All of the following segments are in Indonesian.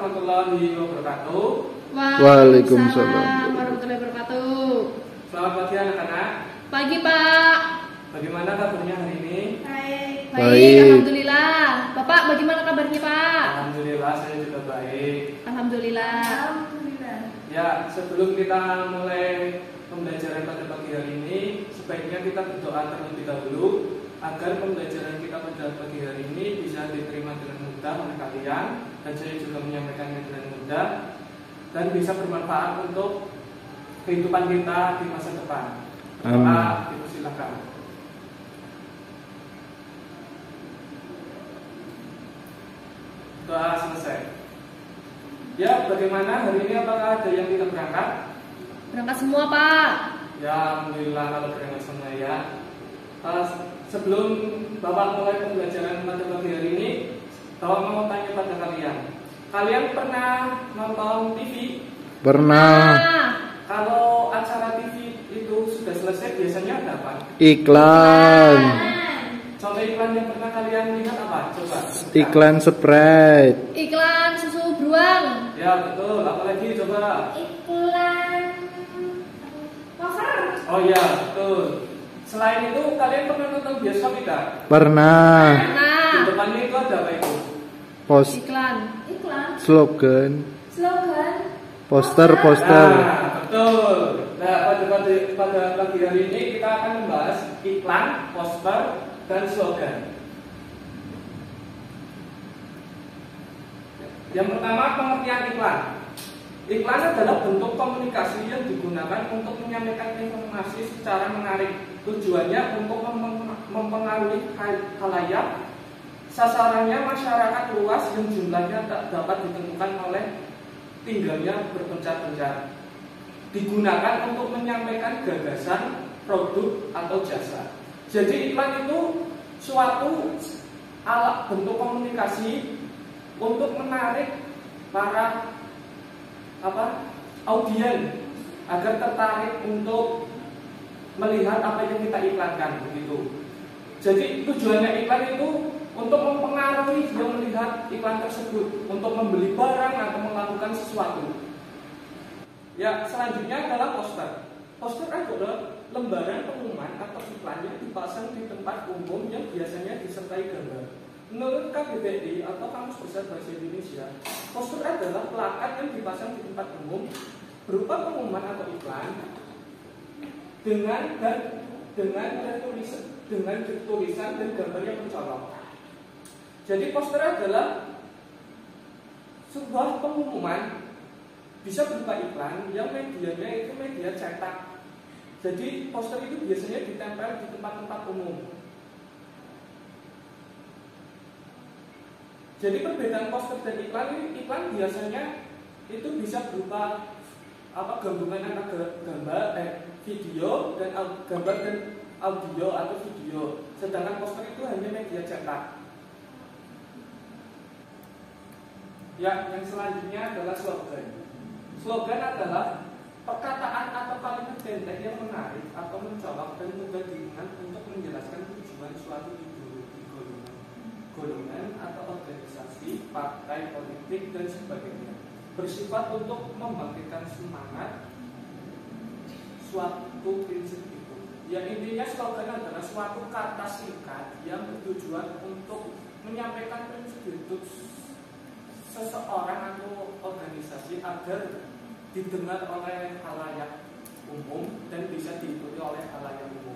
warahmatullahi wabarakatuh. Waalaikumsalam warahmatullahi wabarakatuh. Selamat pagi anak-anak. Pagi Pak. Bagaimana kabarnya hari ini? Baik, alhamdulillah. Bapak bagaimana kabarnya Pak? Alhamdulillah saya juga baik. Alhamdulillah. Ya, sebelum kita mulai pembelajaran pada pagi hari ini, sebaiknya kita berdoa terlebih dahulu agar pembelajaran kita pada pagi hari ini bisa diterima dengan mudah oleh kalian, dan saya juga menyampaikannya dengan mudah dan bisa bermanfaat untuk kehidupan kita di masa depan. Doa, silakan. Doa selesai. Ya, bagaimana hari ini, apakah ada yang tidak berangkat? Berangkat semua Pak. Ya, alhamdulillah kalau berangkat semua ya. Sebelum Bapak mulai pembelajaran pada pagi hari ini, Bapak mau tanya pada kalian. Kalian pernah nonton TV? Pernah. Kalau acara TV itu sudah selesai, biasanya ada apa? Iklan. Contoh iklan yang pernah kalian lihat apa? Coba. Iklan Sprite. Iklan susu beruang. Ya betul. Apalagi coba. Iklan wafer. Oh ya betul. Selain itu kalian pernah nonton bioskop tidak? Pernah. Di depannya itu ada apa itu? Iklan. Slogan. Poster. Nah, betul. Nah, pada pagi hari ini kita akan membahas iklan, poster, dan slogan. Yang pertama, pengertian iklan. Iklan adalah bentuk komunikasi yang digunakan untuk menyampaikan informasi secara menarik. Tujuannya untuk mempengaruhi khalayak. Sasarannya masyarakat luas yang jumlahnya tak dapat ditentukan oleh tinggalnya berpencar-pencar. Digunakan untuk menyampaikan gagasan, produk, atau jasa. Jadi iklan itu suatu alat bentuk komunikasi untuk menarik para audien agar tertarik untuk melihat apa yang kita iklankan begitu. Jadi tujuannya iklan itu untuk mempengaruhi yang melihat iklan tersebut untuk membeli barang atau melakukan sesuatu. Ya, selanjutnya adalah poster. Poster adalah lembaran pengumuman atau iklan yang dipasang di tempat umum yang biasanya disertai gambar. Menurut KBBI atau Kamus Besar Bahasa Indonesia, poster adalah plakat yang dipasang di tempat umum berupa pengumuman atau iklan dengan tulisan dan gambar yang mencolok. Jadi poster adalah sebuah pengumuman, bisa berupa iklan yang medianya itu media cetak. Jadi poster itu biasanya ditempel di tempat-tempat umum. Jadi perbedaan poster dan iklan biasanya itu bisa berupa gabungan antara video dan gambar dan audio atau video. Sedangkan poster itu hanya media cetak. Ya, yang selanjutnya adalah slogan. Slogan adalah perkataan atau kalimat pendek yang menarik atau mencolok dan mudah diingat untuk menjelaskan tujuan suatu ideologi, golongan atau organisasi, partai politik dan sebagainya. Bersifat untuk membangkitkan semangat suatu prinsip itu. Ya, intinya slogan adalah suatu kata singkat yang bertujuan untuk menyampaikan prinsip hidup seseorang atau organisasi agar didengar oleh khalayak umum dan bisa diikuti oleh khalayak umum.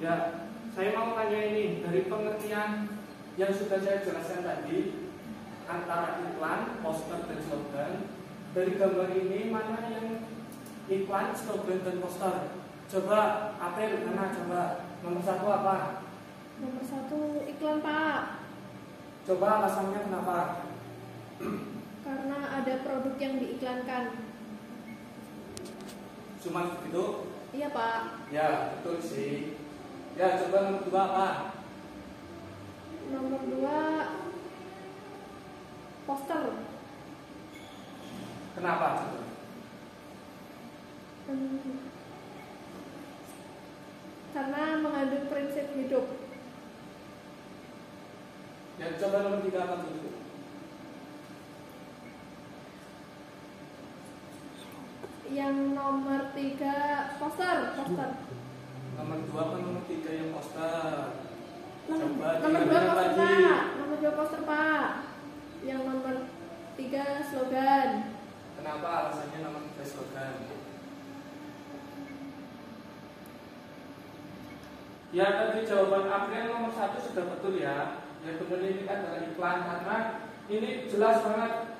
Ya, saya mau tanya ini dari pengertian yang sudah saya jelaskan tadi antara iklan, poster, dan slogan. Dari gambar ini mana yang iklan, slogan, dan poster? Coba April, mana coba nomor satu apa? Nomor 1 iklan Pak. Coba alasannya kenapa? Karena ada produk yang diiklankan. Cuma begitu? Iya Pak. Ya betul sih. Ya coba nomor 2 apa? Nomor 2 poster. Kenapa coba? Karena mengandung prinsip hidup. Ya coba nomor 3 apa dulu? Yang nomor 3 poster. Nomor 2 apa nomor 3 yang poster? Nomor Coba 2 poster lagi. Pak. Nomor 2 poster Pak. Yang nomor 3 slogan. Kenapa alasannya nomor 3 slogan? Ya tadi jawaban April nomor 1 sudah betul ya. Yang benar ini adalah iklan karena ini jelas banget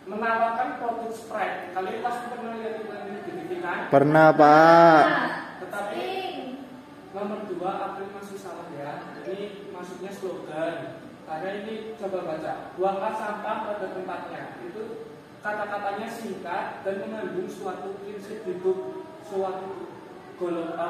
menawarkan produk Sprite. Kalian pasti pernah lihat iklan ini di TV kan? Pernah, Pak. Tetapi nomor 2 April masih salah ya. Ini maksudnya slogan. Karena ini coba baca, buanglah sampah pada tempatnya. Itu kata-katanya singkat dan mengandung suatu prinsip hidup suatu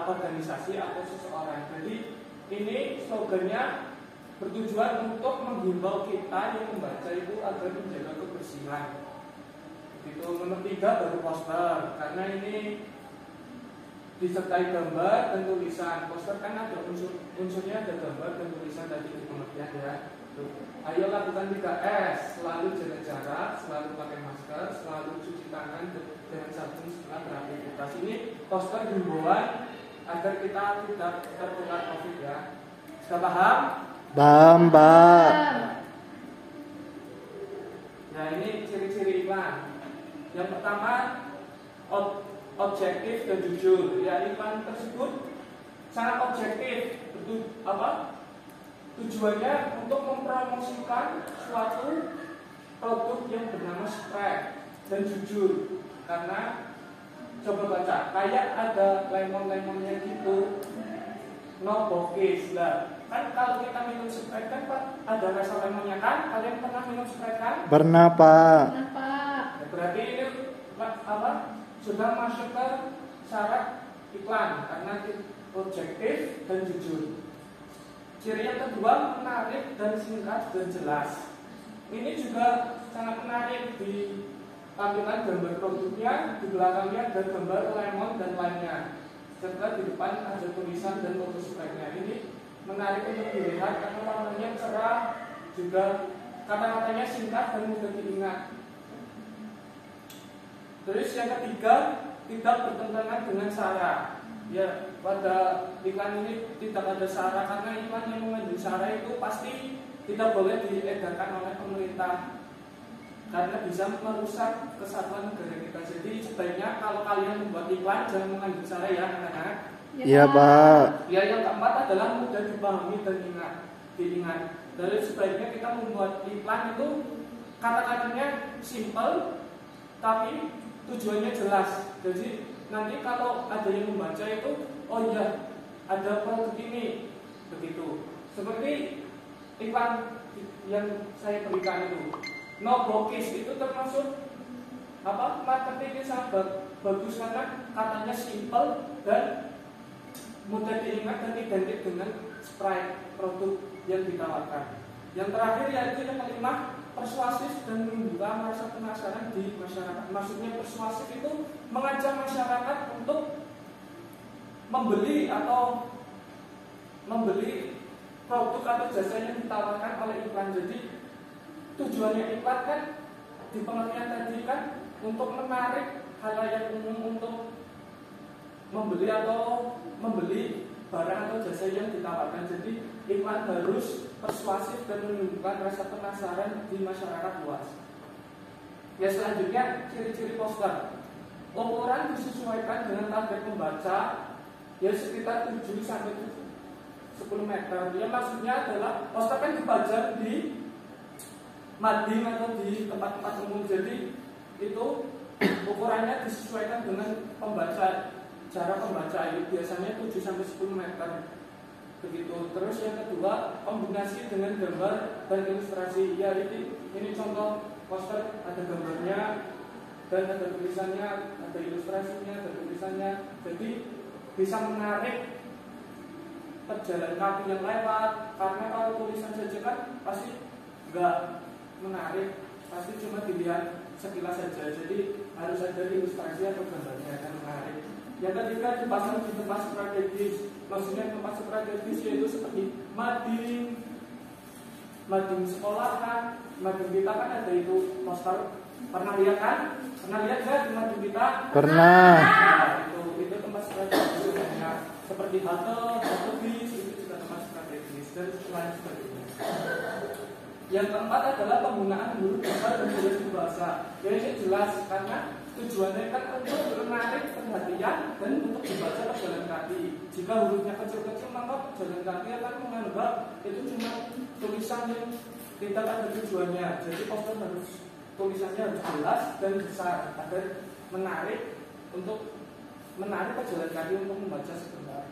organisasi atau seseorang. Jadi ini slogannya bertujuan untuk menghimbau kita yang membaca itu agar menjaga kebersihan. Itu nomor 3 baru poster, karena ini disertai gambar dan tulisan. Poster kan ada unsurnya ada gambar dan tulisan tadi di pengertian ya. Ayo lakukan 3S, selalu jaga jarak, selalu pakai masker, selalu cuci tangan dengan sabun setelah beraktivitas. Ini poster himbauan agar kita tidak tertular COVID ya. Sudah paham? Paham, Pak. Nah ini ciri-ciri iklan. Yang pertama objektif dan jujur. Ya iklan tersebut sangat objektif. Tujuannya untuk mempromosikan suatu produk yang bernama Sprite dan jujur. Karena coba baca, kayak ada lemon-lemonnya gitu. No bokis lah. Kan kalau kita minum Sprite kan Pak, ada rasa lemonnya kan? Kalian pernah minum Sprite kan? Pernah, Pak. Ya, berarti ini sudah masuk ke syarat iklan karena objektif dan jujur. Ciri yang kedua menarik dan singkat dan jelas. Ini juga sangat menarik di tampilan gambar produknya, di belakangnya ada gambar lemon dan lainnya. Serta di depan ada tulisan dan logo Sprite-nya. Ini menarik untuk dilihat karena warnanya cerah, juga kata-katanya singkat dan mudah diingat. Terus yang ketiga, tidak bertentangan dengan sara. Ya, pada iklan ini tidak ada sara karena iklan yang mengandung sara itu pasti tidak boleh diedarkan oleh pemerintah karena bisa merusak kesatuan negara kita. Jadi sebaiknya kalau kalian membuat iklan jangan mengandung sara ya anak-anak. Iya, Pak. Ya, yang keempat adalah mudah dipahami dan diingat. Jadi sebaiknya kita membuat iklan itu kata-katanya simple tapi tujuannya jelas. Jadi nanti kalau ada yang membaca itu, oh iya, ada produk ini, begitu. Seperti iklan yang saya berikan itu, no bokis itu termasuk marketingnya sangat bagus karena katanya simple dan mudah diingat dan identik dengan Sprite produk yang ditawarkan. Yang terakhir yaitu yang kelima, persuasif dan menimbulkan rasa penasaran di masyarakat. Maksudnya persuasif itu mengajak masyarakat untuk membeli produk atau jasa yang ditawarkan oleh iklan. Jadi tujuannya iklan kan di pengertian tadi kan untuk menarik khalayak umum untuk membeli barang atau jasa yang ditawarkan. Jadi iklan harus persuasif dan menimbulkan rasa penasaran di masyarakat luas. Ya, selanjutnya ciri-ciri poster. Ukuran disesuaikan dengan target pembaca, ya sekitar 7 sampai 10 meter. Ya, maksudnya adalah poster kan dipajang di mading atau di tempat-tempat umum. Jadi itu ukurannya disesuaikan dengan pembaca. Cara pembaca itu biasanya 7 sampai 10 meter. Begitu. Terus yang kedua, kombinasi dengan gambar dan ilustrasi. Ya, ini contoh poster, ada gambarnya dan ada tulisannya, ada ilustrasinya, ada tulisannya. Jadi bisa menarik pejalan kaki yang lewat. Karena kalau tulisan saja kan pasti nggak menarik, pasti cuma dilihat sekilas saja. Jadi harus ada ilustrasi atau gambarnya yang menarik. Yang ketiga, dipasang di tempat strategis. Maksudnya tempat strategis yaitu seperti mading, mading sekolahan, mading kita kan ada itu poster. Pernah lihat kan? Pernah lihat nggak di mading kita? Pernah. Nah, itu tempat strategis banyak. Seperti halte bis itu juga tempat strategis dan lain sebagainya. Yang keempat adalah penggunaan huruf gambar dan tulis di bahasa. Jadi ini jelas karena tujuannya kan untuk menarik perhatian dan untuk dibaca pejalan kaki. Jika hurufnya kecil-kecil maka pejalan kaki akan menganggap itu cuma tulisan yang tidak ada tujuannya. Jadi poster harus tulisannya harus jelas dan besar agar menarik pejalan kaki untuk membaca sebentar.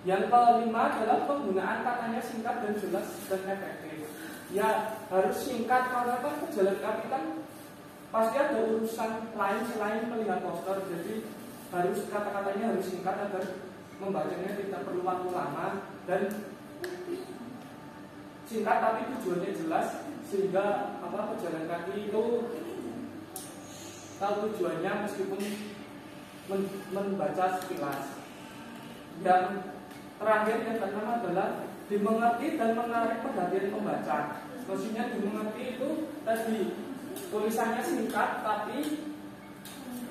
Yang kelima adalah penggunaan katanya singkat dan jelas dan efektif. Ya harus singkat karena kan pejalan kaki kan pasti ada urusan lain selain melihat poster. Jadi harus kata-katanya harus singkat agar membacanya tidak perlu waktu lama dan singkat tapi tujuannya jelas sehingga pejalan kaki itu tahu tujuannya meskipun membaca sekilas. Yang terakhir yang keenam adalah dimengerti dan menarik perhatian pembaca. Maksudnya dimengerti itu tadi tulisannya singkat tapi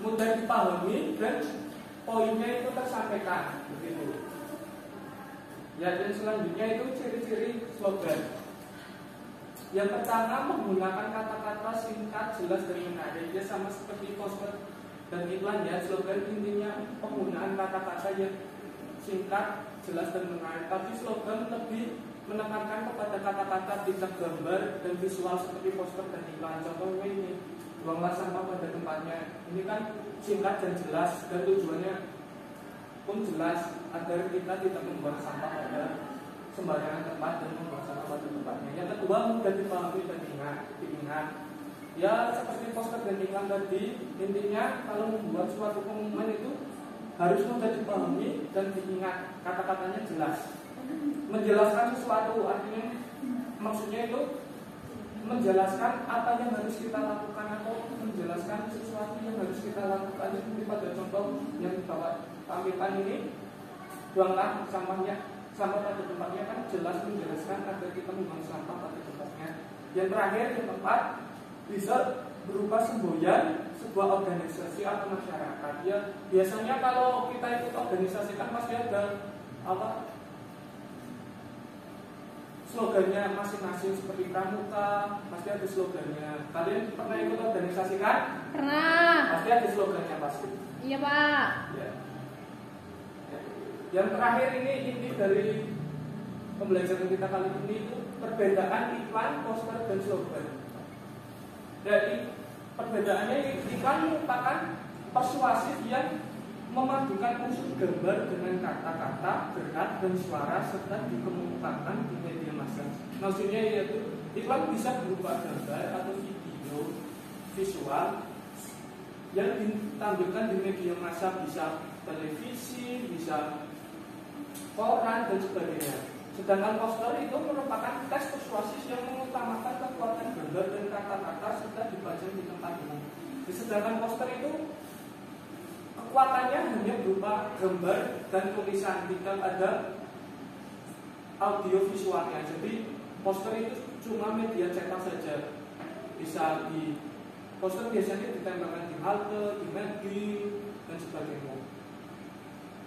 mudah dipahami dan poinnya itu tersampaikan begitu. Ya, dan selanjutnya itu ciri-ciri slogan. Yang pertama menggunakan kata-kata singkat, jelas dan menarik. Ya sama seperti poster dan iklan ya. Slogan intinya penggunaan kata-kata yang singkat, jelas dan menarik. Tapi slogan lebih menekankan kepada kata-kata, tidak gambar dan visual seperti poster dan iklan. Contohnya ini, buanglah sampah pada tempatnya. Ini kan singkat dan jelas dan tujuannya pun jelas agar kita tidak membuang sampah pada sembarangan tempat dan membuang sampah pada tempatnya. Yang kedua mudah dipahami dan diingat. Ya seperti poster dan iklan tadi, intinya kalau membuat suatu pengumuman itu harus mudah dipahami dan diingat, kata-katanya jelas. Menjelaskan sesuatu artinya maksudnya itu menjelaskan apa yang harus kita lakukan atau menjelaskan sesuatu yang harus kita lakukan. Seperti pada contoh yang tampilkan ini, buanglah sampah pada tempatnya kan jelas menjelaskan agar kita membuang sampah pada tempatnya. Yang terakhir yang keempat bisa berupa semboyan sebuah organisasi atau masyarakat. Ya biasanya kalau kita ikut organisasi kan pasti ada slogannya masing-masing seperti pramuka, pasti ada slogannya. Kalian pernah ikut organisasi kan? Pernah. Pasti ada slogannya pasti. Iya Pak. Ya. Yang terakhir ini inti dari pembelajaran kita kali ini itu perbedaan iklan, poster dan slogan. Dari perbedaannya iklan merupakan persuasif yang memadukan unsur gambar dengan kata-kata, gerak dan suara serta dikemukakan di media massa. Maksudnya yaitu iklan bisa berupa gambar atau video visual yang ditampilkan di media massa, bisa televisi, bisa koran dan sebagainya. Sedangkan poster itu merupakan teks persuasif yang mengutamakan kekuatan gambar dan kata-kata serta dibaca di tempat umum. Sedangkan poster itu kekuatannya hanya berupa gambar dan tulisan, tidak ada audio visualnya. Jadi poster itu cuma media cetak saja. Bisa di poster biasanya ditempelkan di halte, di mading dan sebagainya.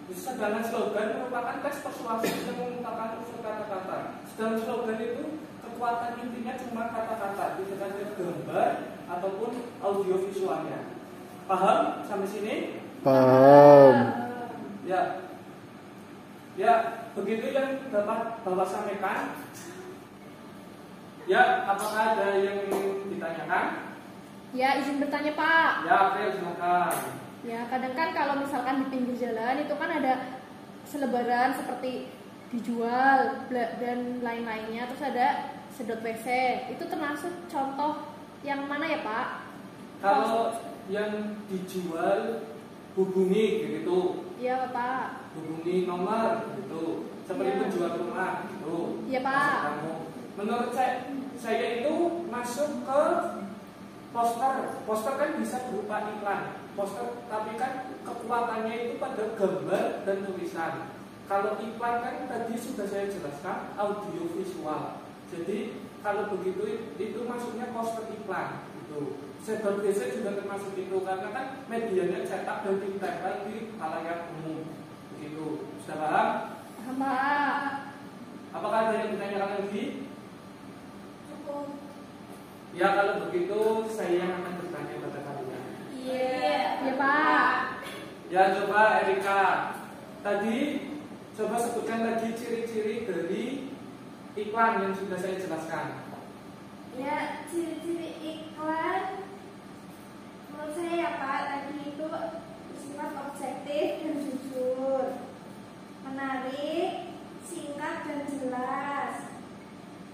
Sedangkan slogan merupakan teks persuasif yang mengungkapkan unsur kata-kata. Sedangkan slogan itu kekuatan intinya cuma kata-kata, tidak ada gambar ataupun audio visualnya. Paham sampai sini? Paham. Ya, begitu yang dapat Bapak sampaikan. Ya, apakah ada yang ingin ditanyakan? Ya, izin bertanya Pak. Ya, oke, silakan. Ya, kadang kan kalau misalkan di pinggir jalan itu kan ada selebaran seperti dijual dan lain-lainnya, terus ada sedot WC. Itu termasuk contoh yang mana ya Pak? Kalau yang dijual hubungi gitu. Iya Pak. Hubungi nomor gitu. Seperti Ya. penjual rumah gitu. Iya Pak. Kamu. Menurut saya itu masuk ke poster. Poster kan bisa berupa iklan. Poster tapi kan kekuatannya itu pada gambar dan tulisan. Kalau iklan kan tadi sudah saya jelaskan audio visual. Jadi kalau begitu itu maksudnya poster iklan itu. Sedot WC juga termasuk itu karena kan medianya cetak dan ditempel di khalayak umum. Begitu. Sudah paham? Paham, Pak. Apakah ada yang ditanyakan lagi? Cukup. Ya kalau begitu saya yang akan bertanya pada kalian. Iya. Iya, Pak. Ya coba Erika. Tadi coba sebutkan lagi ciri-ciri dari iklan yang sudah saya jelaskan. Ya, ciri-ciri iklan menurut saya ya Pak, tadi itu bersifat objektif dan jujur, menarik, singkat dan jelas.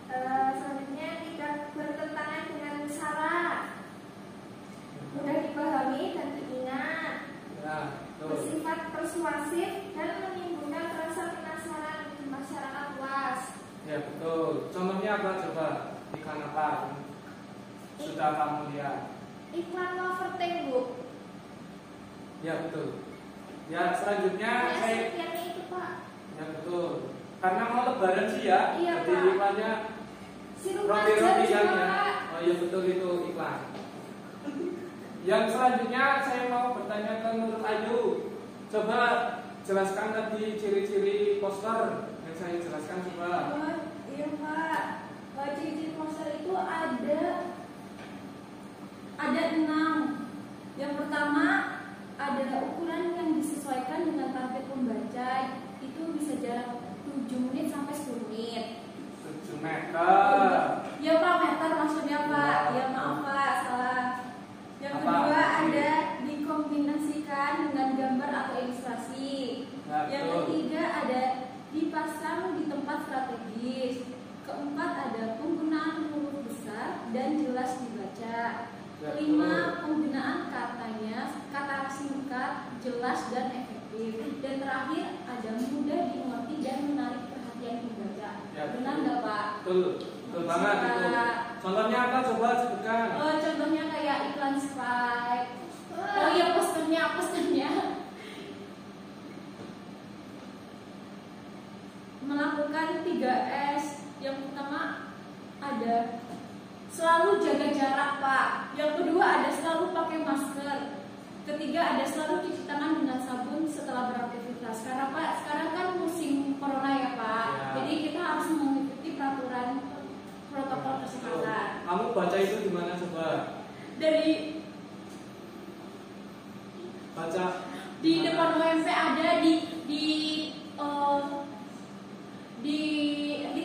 Selanjutnya tidak bertentangan dengan syarat, mudah dipahami dan diingat, Ya, betul. bersifat persuasif dan menimbulkan rasa penasaran di masyarakat luas. Ya betul. Contohnya apa coba? Iklan apa? Sudah kamu lihat? Iklan Loverting, Bu. Ya betul. Ya selanjutnya saya. Yang itu Pak. Ya betul. Karena mau lebaran sih ya. Iya, Jadi Pak. iklannya Sirup roti-roti aja, ya. Pak. Oh iya betul itu iklan. Yang selanjutnya saya mau bertanya ke Nur Ayu. Coba jelaskan tadi ciri-ciri poster yang saya jelaskan coba. Oh, iya Pak. Ciri-ciri poster itu ada 6. Yang pertama ada ukuran yang disesuaikan dengan target pembaca. Itu bisa jarak 7 menit sampai 10 menit. 7 meter. Ya Pak, meter maksudnya Pak. Ya maaf Pak, salah. Yang Apa? kedua ada dikombinasikan dengan gambar atau ilustrasi. Ya, Yang betul. ketiga ada dipasang di tempat strategis. Keempat ada penggunaan huruf besar dan jelas dibaca. Ya, Kelima, penggunaan kata singkat, jelas dan efektif. Dan terakhir ada mudah dimengerti dan menarik perhatian pembaca. Ya, Benar betul. nggak Pak? Betul. Betul banget itu. Contohnya apa coba sebutkan? Contohnya kayak iklan Sprite. Oh iya, posternya. Melakukan 3S. Yang pertama ada selalu jaga jarak Pak. Yang kedua ada selalu pakai masker. Ketiga ada selalu cuci tangan dengan sabun setelah beraktivitas. Karena Pak sekarang kan musim corona ya Pak. Ya. Jadi kita harus mengikuti peraturan protokol kesehatan. Kamu baca itu di mana coba? Dari Baca di depan UMP ada di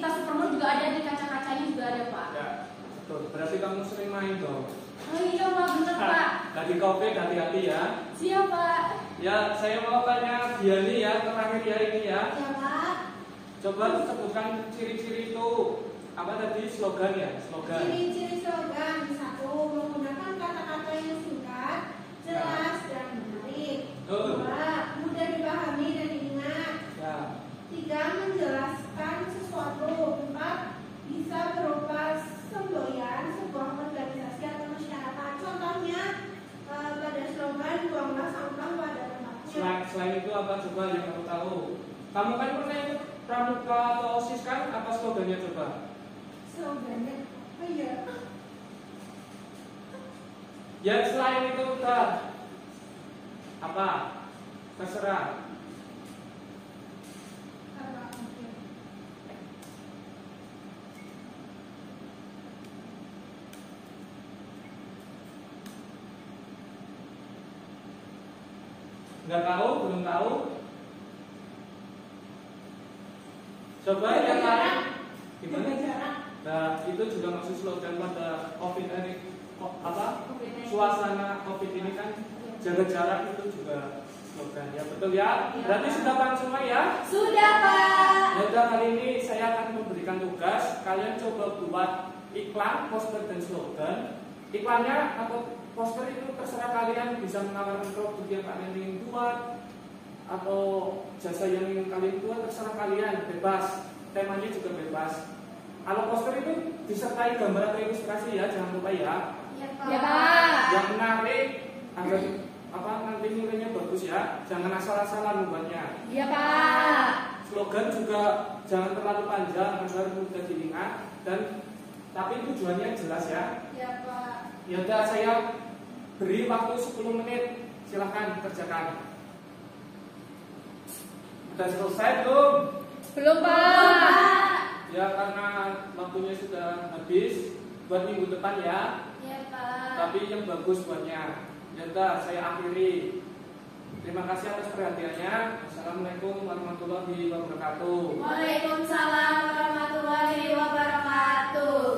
tas Supermall juga ada, di kaca-kacanya juga ada Pak. Ya, betul. Berarti kamu sering main dong. Oh iya Pak, bener Pak. Tadi COVID hati-hati ya. Siap Pak. Ya, saya mau tanya Diani ya, terakhir ya ini ya. Ya Pak. Coba sebutkan ciri-ciri itu. Apa tadi slogan ya? Slogan. Ciri-ciri slogan: 1. Menggunakan kata-kata yang singkat, jelas dan menarik. Betul. 2. Mudah dipahami dan diingat. Ya. 3. Menjelaskan sesuatu. 4. Bisa berupa semboyan sebuah organisasi atau masyarakat. Contohnya pada slogan buanglah sampah pada tempatnya. Selain itu apa coba yang kamu tahu? Kamu kan pernah ikut pramuka atau OSIS kan? Apa slogannya coba? Slogannya, oh iya. Ya selain itu udah apa? Terserah. Nggak tahu, belum tahu. Coba yang lain. Gimana? Nah, itu juga maksud slogan pada COVID ini. Apa? Suasana COVID ini kan jaga jarak itu juga slogan. Ya betul ya. Berarti sudah paham semua ya? Sudah Pak. Ya udah, kali ini saya akan memberikan tugas. Kalian coba buat iklan, poster dan slogan. Iklannya atau poster itu terserah kalian, bisa menawarkan produk yang kalian ingin buat atau jasa yang ingin kalian buat, terserah kalian, bebas. Temanya juga bebas. Kalau poster itu disertai gambar atau ilustrasi ya, jangan lupa ya. Ya Pak. Yang menarik agar apa nanti nilainya bagus ya. Jangan asal-asalan membuatnya. Ya Pak. Slogan juga jangan terlalu panjang agar mudah diingat dan tapi tujuannya jelas ya. Ya Pak. Ya udah, saya beri waktu 10 menit, silahkan kerjakan. Sudah selesai belum? Belum Pak. Ya karena waktunya sudah habis buat minggu depan ya. Ya Pak. Tapi yang bagus buatnya. Ya udah, saya akhiri. Terima kasih atas perhatiannya. Assalamualaikum warahmatullahi wabarakatuh. Waalaikumsalam warahmatullahi wabarakatuh.